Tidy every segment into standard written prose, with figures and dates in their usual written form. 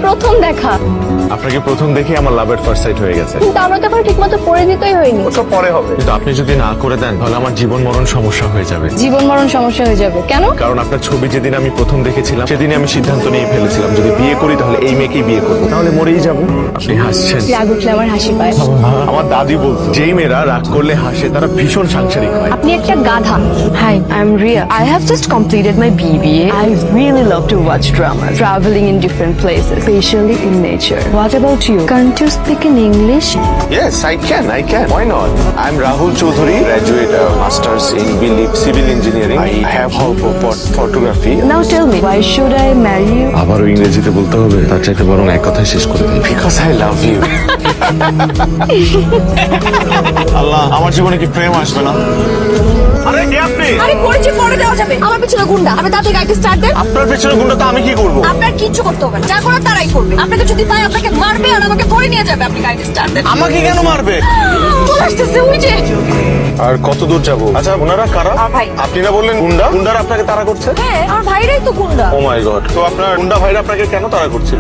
প্রথম দেখা, আপনাকে প্রথম দেখে আমার লাভের ফার্স্ট সাইট হয়ে গেছে। কিন্তু আমরা তো এখন ঠিকমতো পরিচিতই হইনি। ওসব পরে হবে, কিন্তু আপনি যদি না করে দেন তাহলে আমার জীবন মরণ সমস্যা হয়ে যাবে। জীবন মরণ সমস্যা হয়ে যাবে কেন? কারণ আপনার ছবি যেদিন আমি প্রথম দেখেছিলাম সেদিনই আমি সিদ্ধান্ত নিয়ে ফেলেছিলাম যদি বিয়ে করি তাহলে এই মেয়েকেই বিয়ে করবো, তাহলে মরেই যাবো। আপনি হাসছেন। রাগ উঠলে আমার হাসি পায়। আমার দাদি বলতো যেই মেয়েরা রাগ করলে হাসে তারা ভীষণ সাংসারিক হয়। আপনি একটা গাধা। Hi, I'm Ria. I have just completed my BBA. I really love to watch dramas, traveling in different places, especially in nature. What about you? Can't you speak in English? Yes, I can. Why not? I'm Rahul Chaudhary, graduate masters in civil engineering. I have hope for photography. Now tell me, why should I marry you? আবারও ইংরেজিতে বলতে হবে, তার চাইতে বরং এক কথায় শেষ করে দিই। Because I love you. আল্লাহ, আমার জীবনে কি প্রেম আসবে না? আরে কে আপনি? আরে পরিচয় পরে দেওয়া যাবে। আমার পিছনে গুন্ডা। আপনি তাড়াতাড়ি গাড়িটা স্টার্ট দেন। আপনার পেছনে গুন্ডা তো আমি কি করব? আপনার কিচ্ছু করতে হবে না। যা করার তারাই করবে। আপনাকে যদি পায় আপনাকে মারবে আর আমাকে ধরে নিয়ে যাবে। আপনি গাড়িটা স্টার্ট দেন। আমাকে কেন মারবে? চলে আসতেছে ওই যে। আর কত দূর যাব? আচ্ছা, ওনারা কারা? আমার ভাই। আপনি না বললেন গুন্ডা? গুন্ডারা আপনাকে তাড়া করছে? হ্যাঁ, আমার ভাইরাই তো গুন্ডা। ও মাই গড। তো আপনার গুন্ডা ভাইরা আপনাকে কেন তাড়া করছিল?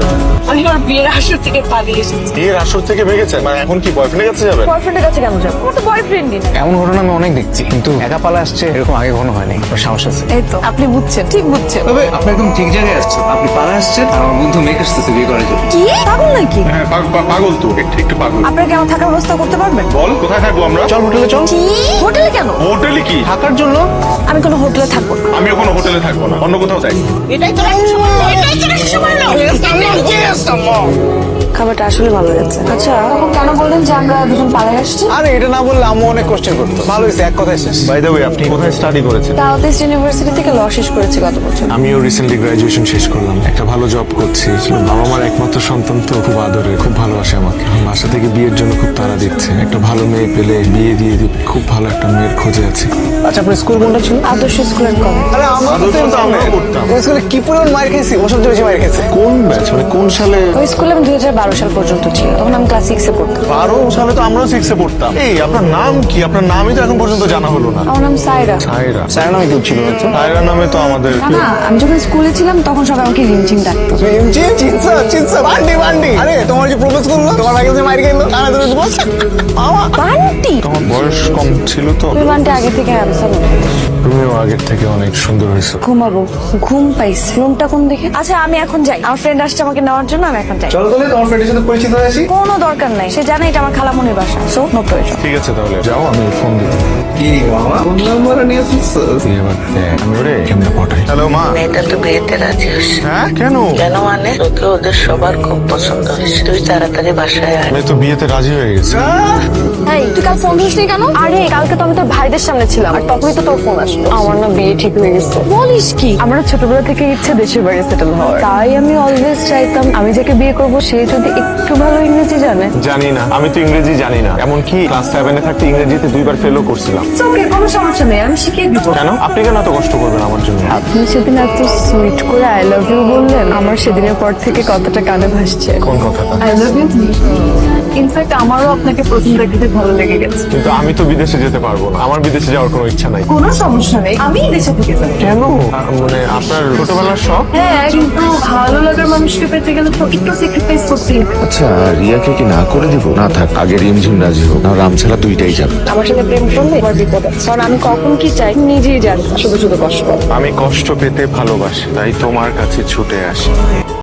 আমি আমার বিয়ের আসর থেকে পালিয়ে এসেছি। বিয়ের আসর থেকে ভেগেছেন? মানে এখন কি বয়ফ্রেন্ডের কাছে যাবেন? বয়ফ্রেন্ডের কাছে কেন যাবো? ওর তো বয়ফ্রেন্ডই না। এমন ঘটনা আমি অনেক দেখছি, কিন্তু একা পালা আসছে এরকম আগে কখনো হয়নি। ওর সাহস আছে। এই তো আপনি বুঝছেন, ঠিক বুঝছেন। তবে আপনি একদম ঠিক জায়গায় আসছেন। আপনি পালা আসছেন আর আমার বন্ধু মেয়ে আসতেছে বিয়ে করার জন্য। কি পাগল নাকি? হ্যাঁ, পাগল তো, একটু পাগল। আপনারা কি আমার থাকার ব্যবস্থা করতে পারবেন? বল, কোথায় থাকবো আমরা? চল হোটেলে চল। কি হোটেলে কেন? হোটেলে কি থাকার জন্য? আমি কোনো হোটেলে থাকবো না। আমিও কোনো হোটেলে থাকবো না, অন্য কোথাও যাই। খাবারটা আসলে ভালো লাগছে। আচ্ছা, তখন কেন বললেন যে আমরা দুজন পালিয়ে আসছি? আরে এটা না বললে আম্মু অনেক কোশ্চেন করতো। ভালো হয়েছে, এক কথায় শেষ। বাই দ্য ওয়ে, আপনি কোথায় স্টাডি করেছেন? সাউথ ইস্ট ইউনিভার্সিটি থেকে ল শেষ করেছি গত বছর। আমিও রিসেন্টলি গ্রাজুয়েশন শেষ করলাম, একটা ভালো জব করছি। বাবা মার একমাত্র সন্তান তো, খুব আদরে, খুব ভালোবাসে আমাকে। বাসা থেকে বিয়ের জন্য খুব তাড়া দিচ্ছে, একটা ভালো মেয়ে পেলে বিয়ে দিয়ে দিবে। খুব ভালো একটা মেয়ের খোঁজে আছে। আচ্ছা, আপনার স্কুল কোনটা ছিল? আদর্শ স্কুলের কলেজ। আরে আমার তো আদর্শ তো আমরাও করতাম। ওই স্কুলে কি পরিমাণ মার খেয়েছি, ওর সবচেয়ে বেশি মার খেয়েছে। কোন ব্যাচ, মানে কোন সালে? ওই স্কুলে আমি 2012 সাল পর্যন্ত ছিল, তখন আমি ক্লাস 6 এ পড়তাম। 12 সালে তো আমরাও 6 এ পড়তাম। এই আপনার নাম কি? আপনার নামই তো এখন পর্যন্ত জানা হলো না। আমার নাম সাইরা। সায়রা। স্যার নামে কেউ ছিল না তো? সায়রা নামে তো আমাদের না না, আমি যখন স্কুলে ছিলাম তখন সবাই আমাকে রিমঝিম ডাকতো। বান্ডি বান্ডি। আরে তোমার যে প্রপোজ করলো, তোমার আগে যে মার খেলো, টানা ধরে বস। বান্টি? তোমার বয়স কম ছিল তো। তুমি বান্টি আগে থেকে হ্যান্ডসাম। তুমিও আগের থেকে অনেক সুন্দর হয়েছো। ঘুমাবো, ঘুম পাইছি। রুমটা কোন দিকে? আচ্ছা আমি এখন যাই, আমার ফ্রেন্ড আসছে আমাকে নেওয়ার জন্য। আমি এখন যাই। চলো তাহলে তোমার ফ্রেন্ডের সাথে পরিচিত হয়ে আসি। কোনো দরকার নাই, সে জানে এটা আমার খালামনির বাসা। সো নো প্রয়োজন। ঠিক আছে তাহলে যাও, আমি ফোন দিব। কি মামা, কোন নাম্বার নিয়ে আসছিস? তুই এবার দেখ, আমি ওরে কেমনে পটাই। হ্যালো মা। মেয়েটা তো বিয়েতে রাজি হচ্ছে। হ্যাঁ, কেন? কেন মানে তোকে ওদের সবার খুব পছন্দ হয়েছে। তুই তাড়াতাড়ি বাসায় আয়। আমি তো বিয়েতে রাজি হয়ে গেছি। এই তুই কাল ফোন ধরিসনি কেন? আরে কালকে তো আমি তোর ভাইদের সামনে ছিলাম, আর তখনই তো তোর ফোন আসলো। আমার না বিয়ে ঠিক হয়ে গেছে। বলিস কি? আমার ছোটবেলা থেকে ইচ্ছে দেশের বাড়ি সেটেল হওয়ার। তাই আমি অলওয়েজ চাইতাম আমি যাকে বিয়ে করব সে যদি একটু ভালো ইংরেজি জানে। জানি না, আমি তো ইংরেজি জানি না। এমনকি ক্লাস 7 এ থাকতে ইংরেজিতে 2বার ফেলও করছিলাম। ওকে, কোনো সমস্যা নেই, আমি শিখিয়ে দিব। কেন? আপনি কেন এত কষ্ট করবেন আমার জন্য? আপনি সেদিন এত সুইট করে আই লাভ ইউ বললেন, আমার সেদিনের পর থেকে কতটা কানে ভাসছে। কোন কথাটা? I love you. ইনফ্যাক্ট আমারও আপনাকে প্রথম দেখাতে ভালো লেগে গেছে। কিন্তু আমি তো বিদেশে যেতে পারবো না, আমার বিদেশে যাওয়ার কোনো ইচ্ছা নাই। কোনো সমস্যা নেই, আমি দেশে থেকে যাবো। কেন? মানে আপনার ছোটবেলার শখ? হ্যাঁ, কিন্তু ভালো লাগার মানুষকে পেতে গেলে তো একটু স্যাক্রিফাইস করতে হবে। আচ্ছা, রিয়াকে কি না করে দিব? না থাক, আগে রিমঝিম রাজি হোক, না রাম ছাড়া দুইটাই যাবে। আমার সাথে প্রেম করলে আমার বিপদ আছে, কারণ আমি কখন কি চাই নিজেই জানি না। শুধু শুধু কষ্ট পাবো। আমি কষ্ট পেতে ভালোবাসি, তাই তোমার কাছে ছুটে আসি।